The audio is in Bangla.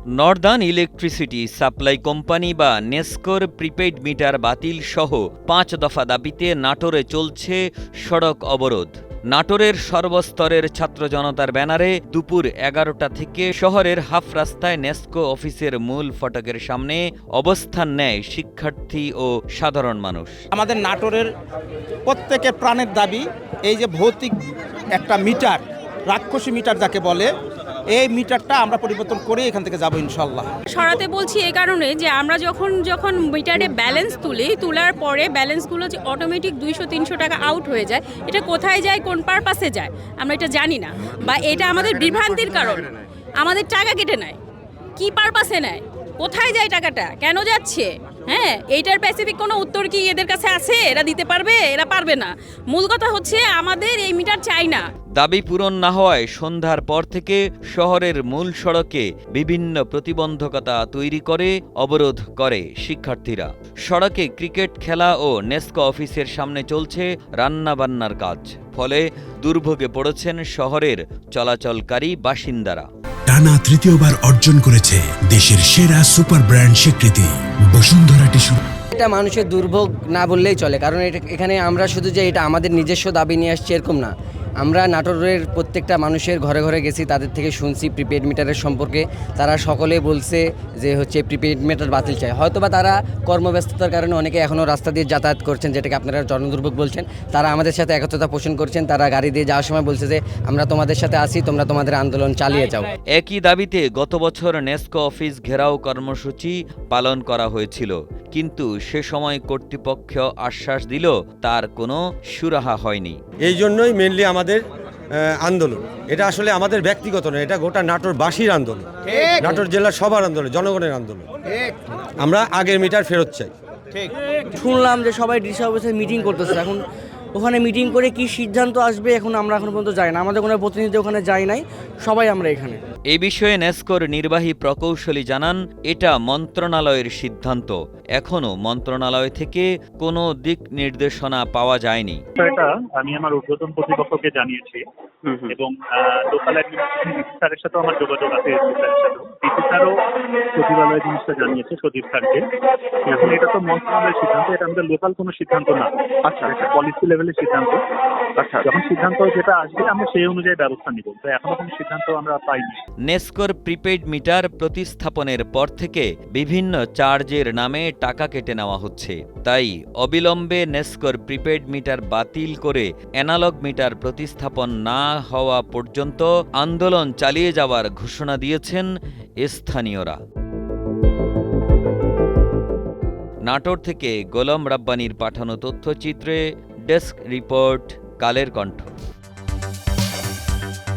নর্দার্ন ইলেকট্রিসিটি সাপ্লাই কোম্পানি বা নেসকোর প্রিপেইড মিটার বাতিল সহ ৫ দফা দাবিতে নাটোরে চলছে সড়ক অবরোধ। নাটোরের সর্বস্তরের ছাত্র জনতার ব্যানারে দুপুর ১১টা থেকে শহরের হাফ রাস্তায় নেসকো অফিসের মূল ফটকের সামনে অবস্থান নেয় শিক্ষার্থী ও সাধারণ মানুষ। আমাদের নাটোরের প্রত্যেকের প্রাণের দাবি এই যে ভৌতিক একটা মিটার, রাক্ষসী মিটার যাকে বলে, এই মিটারটা আমরা পরিবর্তন করে এখান থেকে যাবো ইনশাল্লাহ। সরাতে বলছি এই কারণে যে আমরা যখন মিটারে ব্যালেন্স তোলার পরে ব্যালেন্সগুলো যে অটোমেটিক 200-300 টাকা আউট হয়ে যায়, এটা কোথায় যায়, কোন পারপাসে যায় আমরা এটা জানি না, বা এটা আমাদের বিভ্রান্তির কারণ। আমাদের টাকা কেটে নেয়, কি পারপাসে নেয়, কোথায় যায় টাকাটা, কেন যাচ্ছে? হ্যাঁ, এইটার স্পেসিফিক কোনো উত্তর কি এদের কাছে আছে? এরা দিতে পারবে? এরা পারবে না। মূল কথা হচ্ছে আমাদের এই মিটার চাই না। দাবি পূরণ না হওয়ায় সন্ধ্যার পর থেকে শহরের মূল সড়কে বিভিন্ন প্রতিবন্ধকতা তৈরি করে অবরোধ করে শিক্ষার্থীরা। সড়কে ক্রিকেট খেলা ও নেসকো অফিসের সামনে চলছে রান্নাবান্নার কাজ, ফলে দুর্ভোগে পড়েছেন শহরের চলাচলকারী বাসিন্দারা। টানা তৃতীয়বার অর্জন করেছে দেশের সেরা সুপার ব্র্যান্ড স্বীকৃতি বসুন্ধরা টিস্যু। এটা মানুষের দুর্ভোগ না বললেই চলে, কারণ এখানে আমরা শুধু যে এটা আমাদের নিজস্ব দাবি নিয়ে আসছি এরকম না। আমরা নাটোরের প্রত্যেকটা মানুষের ঘরে ঘরে গেছি, তাদের থেকে শুনছি প্রিপেড মিটারের সম্পর্কে। তারা সকলে বলছে যে হচ্ছে প্রিপেড মিটার বাতিল চাই। হয়তোবা তারা কর্মব্যস্ততার কারণে অনেকে এখনও রাস্তা দিয়ে যাতায়াত করছেন, যেটাকে আপনারা জনদুর্ভোগ বলছেন। তারা আমাদের সাথে একত্রতা পোষণ করছেন। তারা গাড়ি দিয়ে যাওয়ার সময় বলছে যে আমরা তোমাদের সাথে আছি, তোমরা তোমাদের আন্দোলন চালিয়ে যাও। একই দাবিতে গত বছর নেসকো অফিস ঘেরাও কর্মসূচি পালন করা হয়েছিল, কিন্তু সে সময় কর্তৃপক্ষ আশ্বাস দিল তার কোনো সুরাহা হয়নি। এই জন্যই মেনলি আমাদের আন্দোলন। এটা আসলে আমাদের ব্যক্তিগত নয়, এটা গোটা নাটোরবাসীর আন্দোলন, নাটোর জেলার সবার আন্দোলন, জনগণের আন্দোলন। আমরা আগের মিটার ফেরত চাই। শুনলাম যে সবাই ডিসি অফিসে মিটিং করতেছে, এখন ওখানে মিটিং করে কি সিদ্ধান্ত আসবে এখন আমরা এখন পর্যন্ত যাই না। আমাদের কোনো প্রতিনিধি ওখানে যায় নাই, সবাই আমরা এখানে। এই বিষয়ে নেসকোর নির্বাহী প্রকৌশলী জানান, এটা মন্ত্রণালয়ের সিদ্ধান্ত, এখনো মন্ত্রণালয় থেকে কোনো দিক নির্দেশনা পাওয়া যায়নি। এটা আমি আমার ঊর্ধ্বতন কর্তৃপক্ষকে জানিয়েছি এবং লোকাল অ্যাডমিনিস্ট্রেশন স্যারের সাথেও আমার যোগাযোগ আছে। ডিসি স্যারও সচিবালয় জিনিসটা জানিয়েছে সচিব স্যারকে। এখন এটা তো মন্ত্রণালয়ের সিদ্ধান্ত, এটা আমাদের লোকাল কোনো সিদ্ধান্ত না। আচ্ছা, এটা পলিসি লেভেলের সিদ্ধান্ত। আচ্ছা, যখন সিদ্ধান্ত যেটা আসবে আমরা সেই অনুযায়ী ব্যবস্থা নিব। তো এখনো কোনো সিদ্ধান্ত আমরা পাইনি। নেসকোর প্রিপেইড মিটার প্রতিস্থাপনের পর থেকে বিভিন্ন চার্জের নামে টাকা কেটে নেওয়া হচ্ছে। তাই অবিলম্বে নেসকোর প্রিপেইড মিটার বাতিল করে অ্যানালগ মিটার প্রতিস্থাপন না হওয়া পর্যন্ত আন্দোলন চালিয়ে যাওয়ার ঘোষণা দিয়েছেন স্থানীয়রা। নাটোর থেকে গোলাম রাব্বানীর পাঠানো তথ্যচিত্রে ডেস্ক রিপোর্ট, কালের কণ্ঠ।